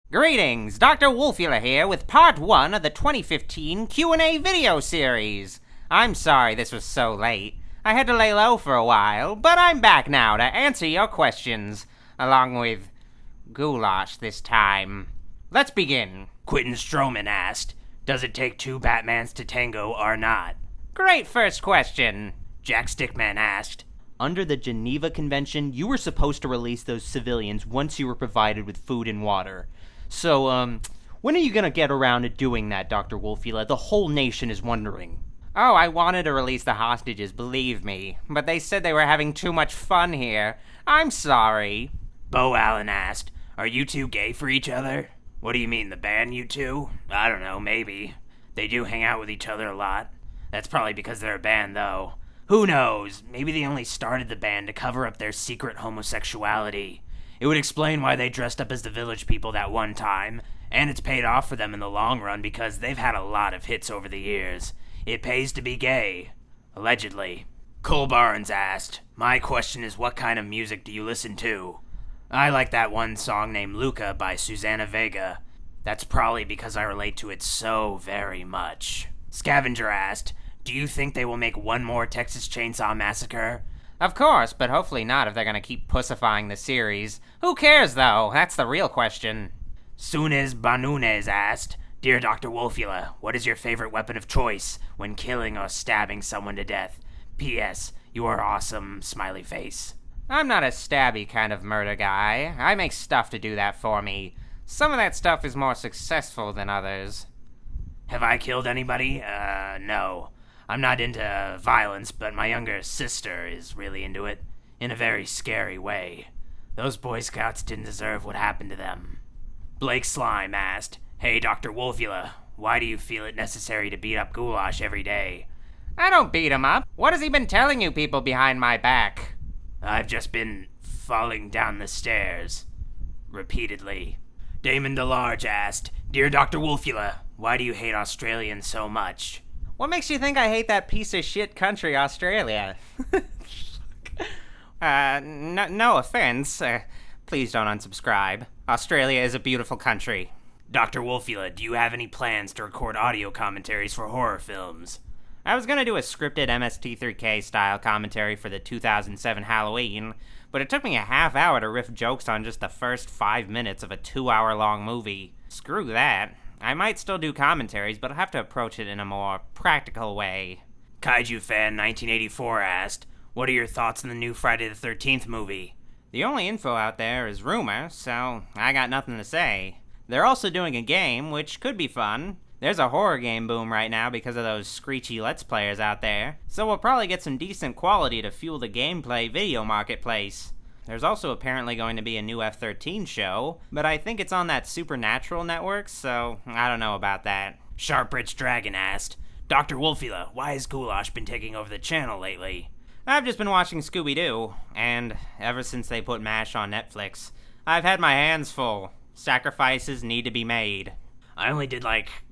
Greetings, Dr. Wolfula here with part 1 of the 2015 Q&A video series. I'm sorry this was so late. I had to lay low for a while, but I'm back now to answer your questions, along with Ghoulash this time. Let's begin. Quintin Stroman asked, does it take two Batmans to tango or not? Great first question. Jack Stickman asked, under the Geneva Convention, you were supposed to release those civilians once you were provided with food and water. So, when are you gonna get around to doing that, Dr. Wolfula? The whole nation is wondering. Oh, I wanted to release the hostages, believe me. But they said they were having too much fun here. I'm sorry. Boe Allen asked, are you two gay for each other? What do you mean, the band, you two? I don't know, maybe. They do hang out with each other a lot. That's probably because they're a band, though. Who knows? Maybe they only started the band to cover up their secret homosexuality. It would explain why they dressed up as the Village People that one time, and it's paid off for them in the long run because they've had a lot of hits over the years. It pays to be gay. Allegedly. Cole Barnes asked, my question is, what kind of music do you listen to? I like that one song named Luca by Susanna Vega. That's probably because I relate to it so very much. Scavenger asked, do you think they will make one more Texas Chainsaw Massacre? Of course, but hopefully not if they're gonna keep pussifying the series. Who cares, though? That's the real question. Sunes Banunes asked, dear Dr. Wolfula, what is your favorite weapon of choice when killing or stabbing someone to death? P.S. You are awesome, smiley face. I'm not a stabby kind of murder guy. I make stuff to do that for me. Some of that stuff is more successful than others. Have I killed anybody? No. I'm not into violence, but my younger sister is really into it, in a very scary way. Those Boy Scouts didn't deserve what happened to them. Blake Slime asked, hey Dr. Wolfula, why do you feel it necessary to beat up Ghoulash every day? I don't beat him up. What has he been telling you people behind my back? I've just been falling down the stairs. Repeatedly. Damon DeLarge asked, dear Dr. Wolfula, why do you hate Australians so much? What makes you think I hate that piece of shit country, Australia? No offense. Please don't unsubscribe. Australia is a beautiful country. Dr. Wolfula, do you have any plans to record audio commentaries for horror films? I was gonna do a scripted MST3K style commentary for the 2007 Halloween, but it took me a half hour to riff jokes on just the first 5 minutes of a 2-hour-long movie. Screw that. I might still do commentaries, but I'll have to approach it in a more practical way. Kaiju Fan 1984 asked, what are your thoughts on the new Friday the 13th movie? The only info out there is rumor, so I got nothing to say. They're also doing a game, which could be fun. There's a horror game boom right now because of those screechy Let's Players out there, so we'll probably get some decent quality to fuel the gameplay video marketplace. There's also apparently going to be a new F-13 show, but I think it's on that Supernatural network, so I don't know about that. Sharp Rich Dragon asked, Dr. Wolfula, why has Ghoulash been taking over the channel lately? I've just been watching Scooby-Doo, and ever since they put MASH on Netflix, I've had my hands full. Sacrifices need to be made. I only did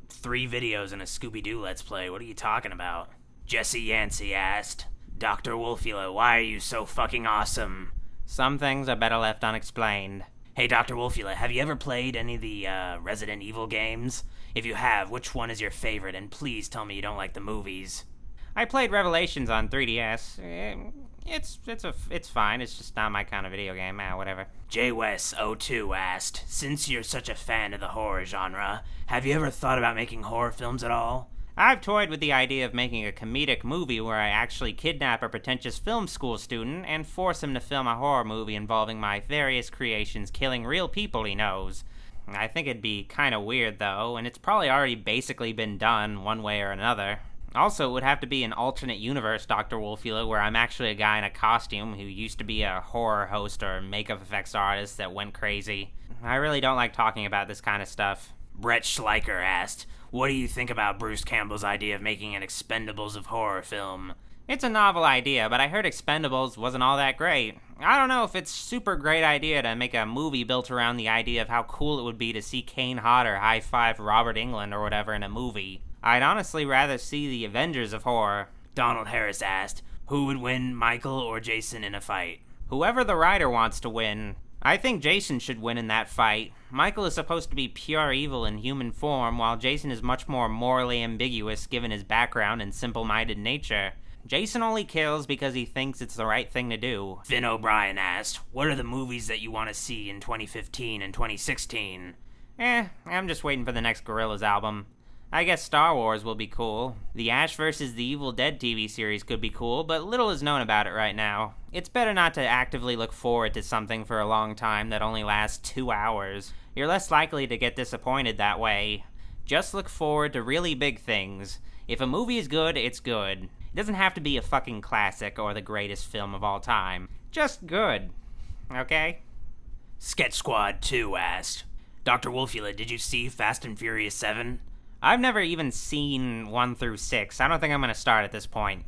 3 videos in a Scooby-Doo Let's Play. What are you talking about? Jesse Yancey asked, Dr. Wolfula, why are you so fucking awesome? Some things are better left unexplained. Hey, Dr. Wolfula, have you ever played any of the Resident Evil games? If you have, which one is your favorite? And please tell me you don't like the movies. I played Revelations on 3DS. It's fine. It's just not my kind of video game. Whatever. JWes02 asked, since you're such a fan of the horror genre, have you ever thought about making horror films at all? I've toyed with the idea of making a comedic movie where I actually kidnap a pretentious film school student and force him to film a horror movie involving my various creations killing real people he knows. I think it'd be kinda weird though, and it's probably already basically been done one way or another. Also, it would have to be an alternate universe, Dr. Wolfula, where I'm actually a guy in a costume who used to be a horror host or makeup effects artist that went crazy. I really don't like talking about this kind of stuff. Brett Schleicher asked, what do you think about Bruce Campbell's idea of making an Expendables of Horror film? It's a novel idea, but I heard Expendables wasn't all that great. I don't know if it's a super great idea to make a movie built around the idea of how cool it would be to see Kane Hodder high-five Robert Englund or whatever in a movie. I'd honestly rather see the Avengers of Horror. Donald Harris asked, who would win, Michael or Jason in a fight? Whoever the writer wants to win. I think Jason should win in that fight. Michael is supposed to be pure evil in human form, while Jason is much more morally ambiguous given his background and simple-minded nature. Jason only kills because he thinks it's the right thing to do. Finn O'Brien asked, what are the movies that you want to see in 2015 and 2016? I'm just waiting for the next Gorillaz album. I guess Star Wars will be cool. The Ash vs. the Evil Dead TV series could be cool, but little is known about it right now. It's better not to actively look forward to something for a long time that only lasts 2 hours. You're less likely to get disappointed that way. Just look forward to really big things. If a movie is good, it's good. It doesn't have to be a fucking classic or the greatest film of all time. Just good. Okay? Sketch Squad 2 asked, Dr. Wolfula, did you see Fast and Furious 7? I've never even seen 1 through 6. I don't think I'm gonna start at this point.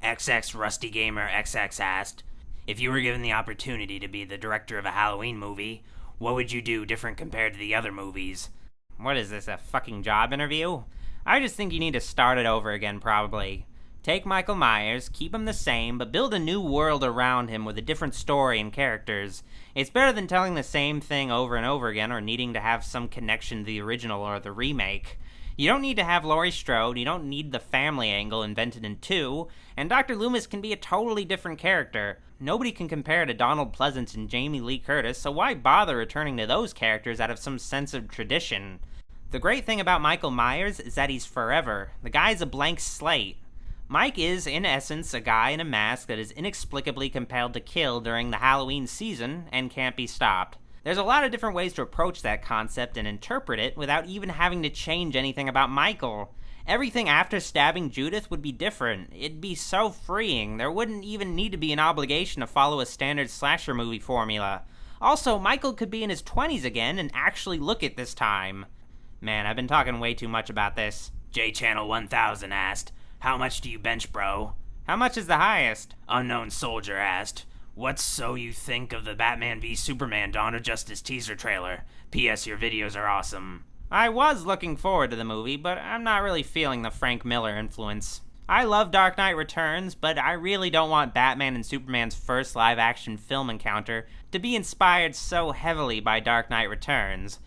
XX Rusty Gamer XX asked, if you were given the opportunity to be the director of a Halloween movie, what would you do different compared to the other movies? What is this, a fucking job interview? I just think you need to start it over again, probably. Take Michael Myers, keep him the same, but build a new world around him with a different story and characters. It's better than telling the same thing over and over again or needing to have some connection to the original or the remake. You don't need to have Laurie Strode, you don't need the family angle invented in 2, and Dr. Loomis can be a totally different character. Nobody can compare to Donald Pleasance and Jamie Lee Curtis, so why bother returning to those characters out of some sense of tradition? The great thing about Michael Myers is that he's forever. The guy's a blank slate. Mike is, in essence, a guy in a mask that is inexplicably compelled to kill during the Halloween season and can't be stopped. There's a lot of different ways to approach that concept and interpret it without even having to change anything about Michael. Everything after stabbing Judith would be different. It'd be so freeing. There wouldn't even need to be an obligation to follow a standard slasher movie formula. Also, Michael could be in his 20s again and actually look it this time. Man, I've been talking way too much about this. J-Channel 1000 asked, how much do you bench, bro? How much is the highest? Unknown Soldier asked, what's so you think of the Batman v Superman Dawn of Justice teaser trailer? P.S. Your videos are awesome. I was looking forward to the movie, but I'm not really feeling the Frank Miller influence. I love Dark Knight Returns, but I really don't want Batman and Superman's first live-action film encounter to be inspired so heavily by Dark Knight Returns.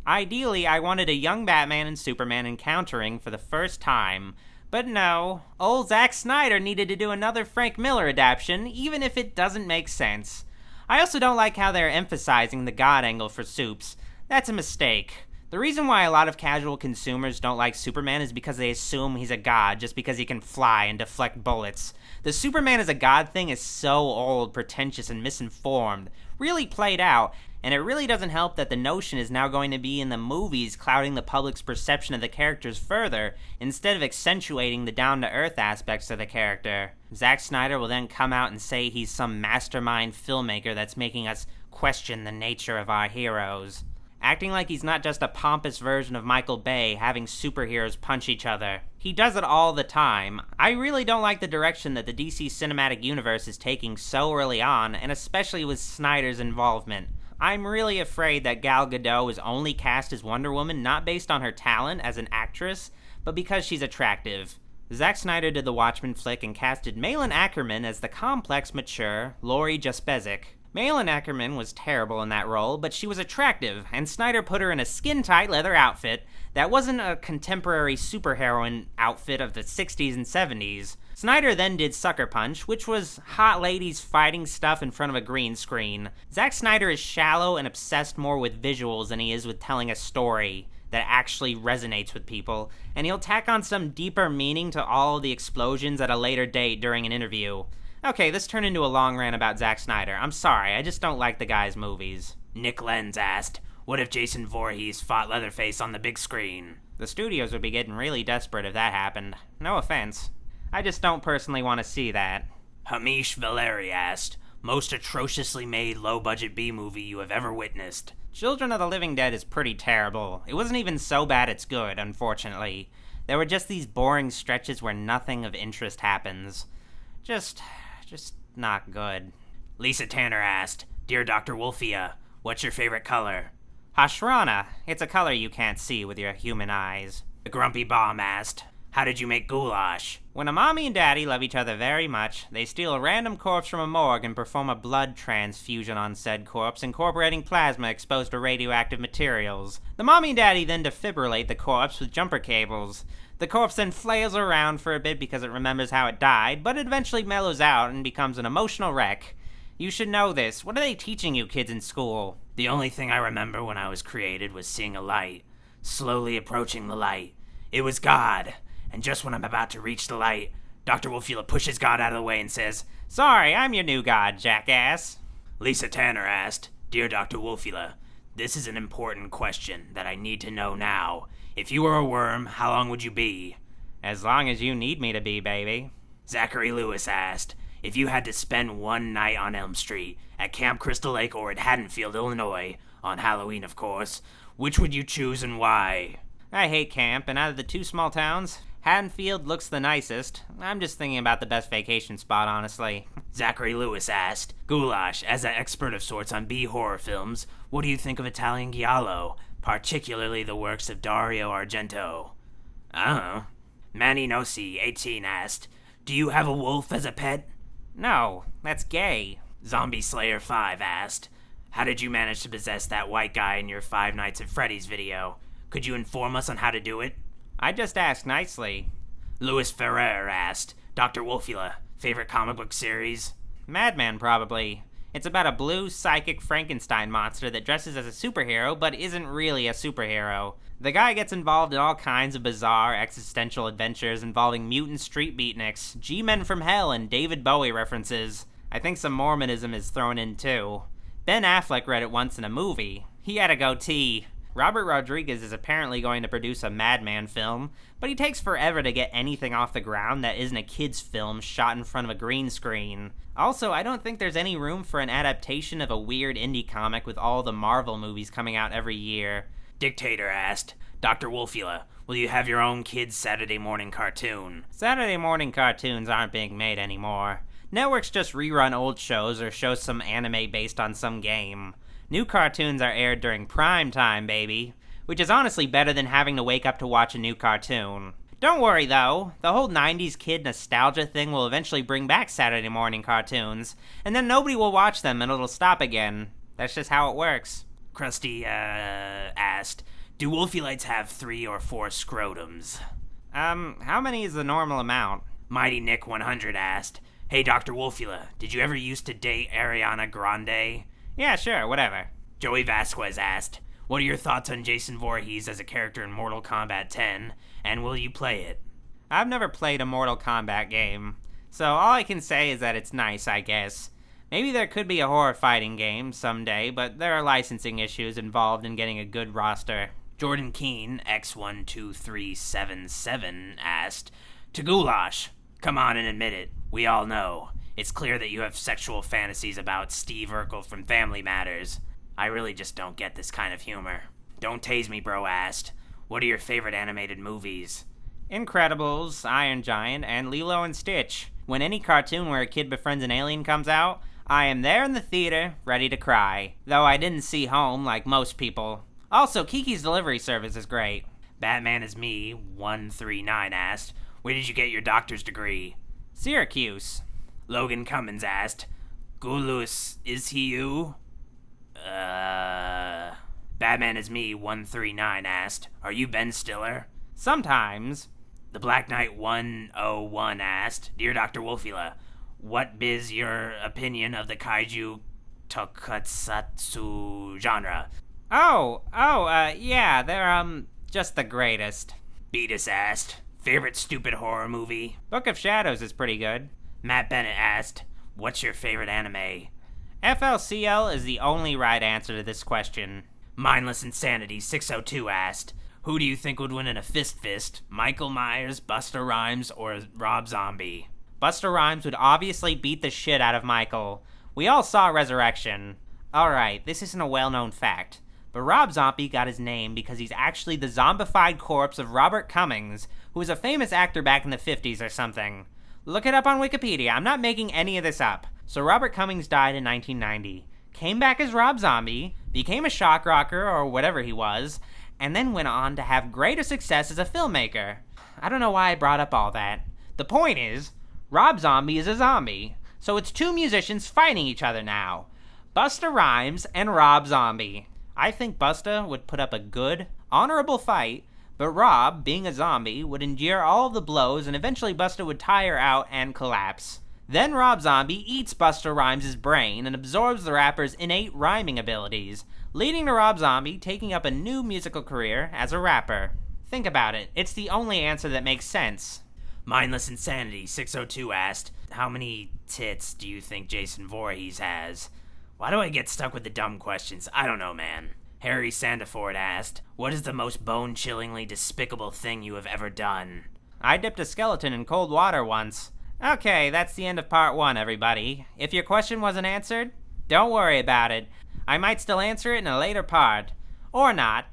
Ideally, I wanted a young Batman and Superman encountering for the first time, but no, old Zack Snyder needed to do another Frank Miller adaptation, even if it doesn't make sense. I also don't like how they're emphasizing the God angle for Supes. That's a mistake. The reason why a lot of casual consumers don't like Superman is because they assume he's a god just because he can fly and deflect bullets. The Superman as a god thing is so old, pretentious, and misinformed, really played out, and it really doesn't help that the notion is now going to be in the movies clouding the public's perception of the characters further, instead of accentuating the down-to-earth aspects of the character. Zack Snyder will then come out and say he's some mastermind filmmaker that's making us question the nature of our heroes. Acting like he's not just a pompous version of Michael Bay having superheroes punch each other. He does it all the time. I really don't like the direction that the DC Cinematic Universe is taking so early on, and especially with Snyder's involvement. I'm really afraid that Gal Gadot is only cast as Wonder Woman not based on her talent as an actress, but because she's attractive. Zack Snyder did the Watchmen flick and casted Malin Ackerman as the complex, mature Laurie Jaspezic. Malin Ackerman was terrible in that role, but she was attractive, and Snyder put her in a skin-tight leather outfit that wasn't a contemporary superheroine outfit of the 60s and 70s. Snyder then did Sucker Punch, which was hot ladies fighting stuff in front of a green screen. Zack Snyder is shallow and obsessed more with visuals than he is with telling a story that actually resonates with people, and he'll tack on some deeper meaning to all of the explosions at a later date during an interview. Okay, this turned into a long rant about Zack Snyder. I'm sorry, I just don't like the guy's movies. Nick Lenz asked, what if Jason Voorhees fought Leatherface on the big screen? The studios would be getting really desperate if that happened. No offense. I just don't personally want to see that. Hamish Valeri asked, most atrociously made low-budget B-movie you have ever witnessed? Children of the Living Dead is pretty terrible. It wasn't even so bad it's good, unfortunately. There were just these boring stretches where nothing of interest happens. Just not good. Lisa Tanner asked, Dear Dr. Wolfia, what's your favorite color? Hashrana. It's a color you can't see with your human eyes. The Grumpy Bomb asked, How did you make goulash? When a mommy and daddy love each other very much, they steal a random corpse from a morgue and perform a blood transfusion on said corpse, incorporating plasma exposed to radioactive materials. The mommy and daddy then defibrillate the corpse with jumper cables. The corpse then flails around for a bit because it remembers how it died, but it eventually mellows out and becomes an emotional wreck. You should know this. What are they teaching you kids in school? The only thing I remember when I was created was seeing a light, slowly approaching the light. It was God. And just when I'm about to reach the light, Dr. Wolfula pushes God out of the way and says, "Sorry, I'm your new god, jackass." Lisa Tanner asked, "Dear Dr. Wolfula, this is an important question that I need to know now. If you were a worm, how long would you be?" "As long as you need me to be, baby." Zachary Lewis asked, "If you had to spend one night on Elm Street, at Camp Crystal Lake or at Haddonfield, Illinois, on Halloween of course, which would you choose and why?" I hate camp, and out of the two small towns, Haddonfield looks the nicest. I'm just thinking about the best vacation spot, honestly. Zachary Lewis asked, "Goulash, as an expert of sorts on B horror films, what do you think of Italian giallo, particularly the works of Dario Argento?" "I don't know." Manny Nossi, 18, asked, "Do you have a wolf as a pet?" No, that's gay. Zombie Slayer 5 asked, "How did you manage to possess that white guy in your Five Nights at Freddy's video? Could you inform us on how to do it?" I just asked nicely. Louis Ferrer asked, "Dr. Wolfula, favorite comic book series?" Madman, probably. It's about a blue, psychic Frankenstein monster that dresses as a superhero but isn't really a superhero. The guy gets involved in all kinds of bizarre existential adventures involving mutant street beatniks, G-Men from Hell, and David Bowie references. I think some Mormonism is thrown in too. Ben Affleck read it once in a movie. He had a goatee. Robert Rodriguez is apparently going to produce a Madman film, but he takes forever to get anything off the ground that isn't a kid's film shot in front of a green screen. Also, I don't think there's any room for an adaptation of a weird indie comic with all the Marvel movies coming out every year. Dictator asked, "Dr. Wolfula, will you have your own kids' Saturday morning cartoon?" Saturday morning cartoons aren't being made anymore. Networks just rerun old shows or show some anime based on some game. New cartoons are aired during prime time, baby, which is honestly better than having to wake up to watch a new cartoon. Don't worry, though. The whole 90s kid nostalgia thing will eventually bring back Saturday morning cartoons, and then nobody will watch them and it'll stop again. That's just how it works. Crusty, asked, "Do Wolfulites have 3 or 4 scrotums?" How many is the normal amount? Mighty Nick 100 asked, "Hey, Dr. Wolfula, did you ever used to date Ariana Grande?" Yeah, sure, whatever. Joey Vasquez asked, "What are your thoughts on Jason Voorhees as a character in Mortal Kombat 10, and will you play it?" I've never played a Mortal Kombat game, so all I can say is that it's nice, I guess. Maybe there could be a horror fighting game someday, but there are licensing issues involved in getting a good roster. Jordan Keene, X12377, asked, "To Ghoulash, come on and admit it, we all know. It's clear that you have sexual fantasies about Steve Urkel from Family Matters. I really just don't get this kind of humor." Don't Tase Me Bro asked, "What are your favorite animated movies?" Incredibles, Iron Giant, and Lilo and Stitch. When any cartoon where a kid befriends an alien comes out, I am there in the theater, ready to cry. Though I didn't see home like most people. Also, Kiki's Delivery Service is great. Batman Is Me 139 asked, "Where did you get your doctor's degree?" Syracuse. Logan Cummins asked, "Gouluse, is he you?" Batman Is Me 139 asked, "Are you Ben Stiller?" Sometimes. The Black Knight 101 asked, "Dear Dr. Wolfula, what is your opinion of the kaiju tokusatsu genre?" Yeah, they're, just the greatest. Beetus asked, "Favorite stupid horror movie?" Book of Shadows is pretty good. Matt Bennett asked, "What's your favorite anime?" FLCL is the only right answer to this question. Mindless Insanity 602 asked, "Who do you think would win in a fist, Michael Myers, Busta Rhymes, or Rob Zombie?" Busta Rhymes would obviously beat the shit out of Michael. We all saw Resurrection. Alright, this isn't a well-known fact, but Rob Zombie got his name because he's actually the zombified corpse of Robert Cummins, who was a famous actor back in the 50s or something. Look it up on Wikipedia, I'm not making any of this up. So Robert Cummins died in 1990, came back as Rob Zombie, became a shock rocker or whatever he was, and then went on to have greater success as a filmmaker. I don't know why I brought up all that. The point is, Rob Zombie is a zombie, so it's two musicians fighting each other now. Busta Rhymes and Rob Zombie. I think Busta would put up a good, honorable fight, but Rob, being a zombie, would endure all of the blows and eventually Busta would tire out and collapse. Then Rob Zombie eats Busta Rhymes' brain and absorbs the rapper's innate rhyming abilities, leading to Rob Zombie taking up a new musical career as a rapper. Think about it. It's the only answer that makes sense. Mindless Insanity 602 asked, how many tits do you think Jason Voorhees has? Why do I get stuck with the dumb questions? I don't know, man. Harry Sandiford asked, what is the most bone-chillingly despicable thing you have ever done? I dipped a skeleton in cold water once. Okay, that's the end of part 1, everybody. If your question wasn't answered, don't worry about it. I might still answer it in a later part. Or not.